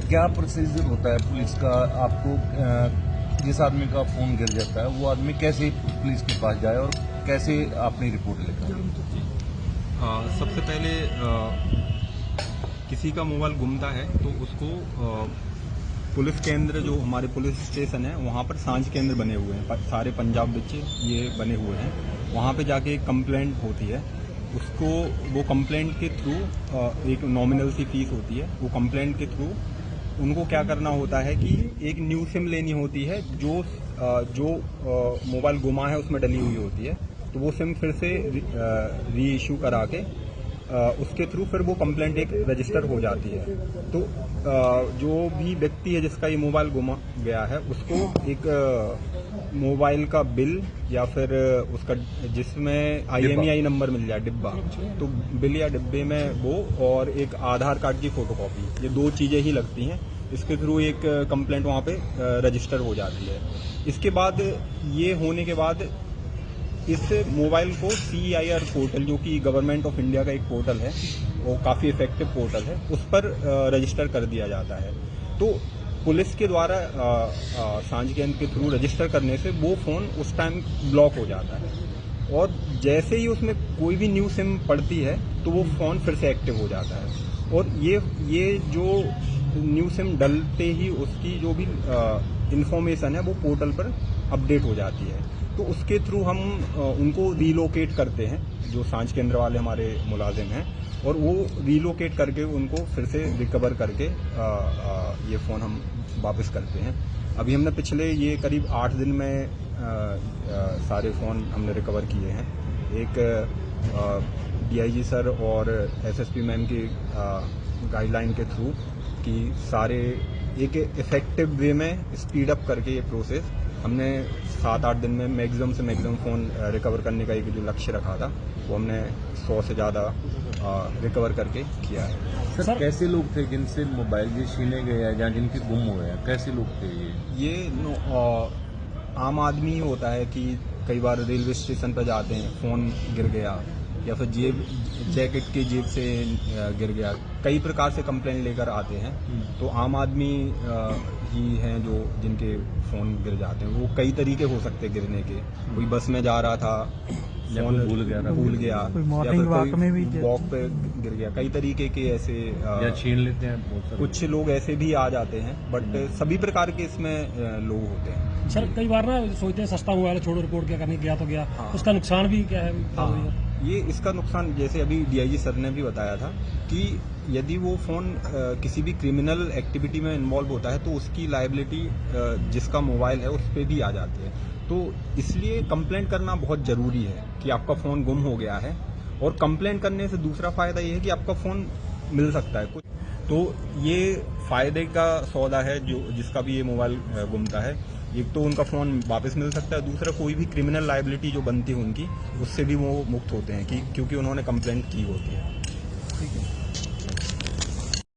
क्या प्रोसीजर होता है पुलिस का? आपको जिस आदमी का फोन गिर जाता है वो आदमी कैसे पुलिस के पास जाए और कैसे अपनी रिपोर्ट लिखाए? सबसे पहले किसी का मोबाइल गुमता है तो उसको पुलिस केंद्र, जो हमारे पुलिस स्टेशन है वहाँ पर सांझ केंद्र बने हुए हैं, सारे पंजाब बिच ये बने हुए हैं। वहाँ पे जाके एक कंप्लेंट होती है, उसको वो कंप्लेंट के थ्रू एक नॉमिनल सी फीस होती है। वो कंप्लेंट के थ्रू उनको क्या करना होता है कि एक न्यू सिम लेनी होती है जो मोबाइल गुमा है उसमें डली हुई होती है, तो वो सिम फिर से री इशू करा के उसके थ्रू फिर वो कंप्लेंट एक रजिस्टर हो जाती है। तो जो भी व्यक्ति है जिसका ये मोबाइल गुमा गया है उसको एक मोबाइल का बिल या फिर उसका जिसमें IMEI नंबर मिल जाए, डिब्बा, तो बिल या डिब्बे में वो और एक आधार कार्ड की फोटोकॉपी, ये 2 चीज़ें ही लगती हैं। इसके थ्रू एक कंप्लेंट वहाँ पे रजिस्टर हो जाती है। इसके बाद ये होने के बाद इस मोबाइल को CIR पोर्टल, जो कि गवर्नमेंट ऑफ इंडिया का एक पोर्टल है, वो काफ़ी इफेक्टिव पोर्टल है, उस पर रजिस्टर कर दिया जाता है। तो पुलिस के द्वारा सांझ केंद्र के थ्रू रजिस्टर करने से वो फ़ोन उस टाइम ब्लॉक हो जाता है, और जैसे ही उसमें कोई भी न्यू सिम पड़ती है तो वो फ़ोन फिर से एक्टिव हो जाता है। और ये जो न्यू सिम डलते ही उसकी जो भी इंफॉर्मेशन है वो पोर्टल पर अपडेट हो जाती है। तो उसके थ्रू हम उनको रीलोकेट करते हैं, जो सांझ केंद्र वाले हमारे मुलाजिम हैं, और वो रीलोकेट करके उनको फिर से रिकवर करके ये फ़ोन हम वापस करते हैं। अभी हमने पिछले ये करीब 8 दिन में सारे फ़ोन हमने रिकवर किए हैं। एक DIG सर और SSP मैम की गाइडलाइन के थ्रू कि सारे एक इफेक्टिव वे में स्पीड अप करके ये प्रोसेस हमने 7-8 दिन में मैक्सिमम से मैक्सिमम फ़ोन रिकवर करने का एक जो लक्ष्य रखा था वो हमने 100 से ज़्यादा रिकवर करके किया है। सर कैसे लोग थे जिनसे मोबाइल ये छीने गए हैं या जिनके गुम हुए हैं? कैसे लोग थे ये? आम आदमी ही होता है कि कई बार रेलवे स्टेशन पर जाते हैं, फ़ोन गिर गया या फिर जैकेट की जेब से गिर गया, कई प्रकार से कंप्लेंट लेकर आते हैं। तो आम आदमी ही हैं जो जिनके फ़ोन गिर जाते हैं। वो कई तरीके हो सकते हैं गिरने के। कोई बस में जा रहा था, फोन भूल गया या फिर कोई वॉक पे गिर गया, कई तरीके के ऐसे या छीन लेते हैं बहुत सारे। कुछ लोग ऐसे भी आ जाते हैं, बट सभी प्रकार के इसमें लोग होते हैं। सर कई बार ना सोचते हैं सस्ता मोबाइल छोड़ो, रिपोर्ट क्या करने गया तो गया। हाँ। उसका नुकसान भी क्या है? हाँ। ये इसका नुकसान जैसे अभी DIG सर ने भी बताया था कि यदि वो फ़ोन किसी भी क्रिमिनल एक्टिविटी में इन्वॉल्व होता है तो उसकी लायबिलिटी जिसका मोबाइल है उस पर भी आ जाती है। तो इसलिए कंप्लेंट करना बहुत ज़रूरी है कि आपका फ़ोन गुम हो गया है, और कंप्लेंट करने से दूसरा फ़ायदा ये है कि आपका फ़ोन मिल सकता है कुछ। तो ये फ़ायदे का सौदा है जो जिसका भी ये मोबाइल गुमता है। एक तो उनका फ़ोन वापस मिल सकता है, दूसरा कोई भी क्रिमिनल लायबिलिटी जो बनती है उनकी, उससे भी वो मुक्त होते हैं कि क्योंकि उन्होंने कंप्लेंट की होती है।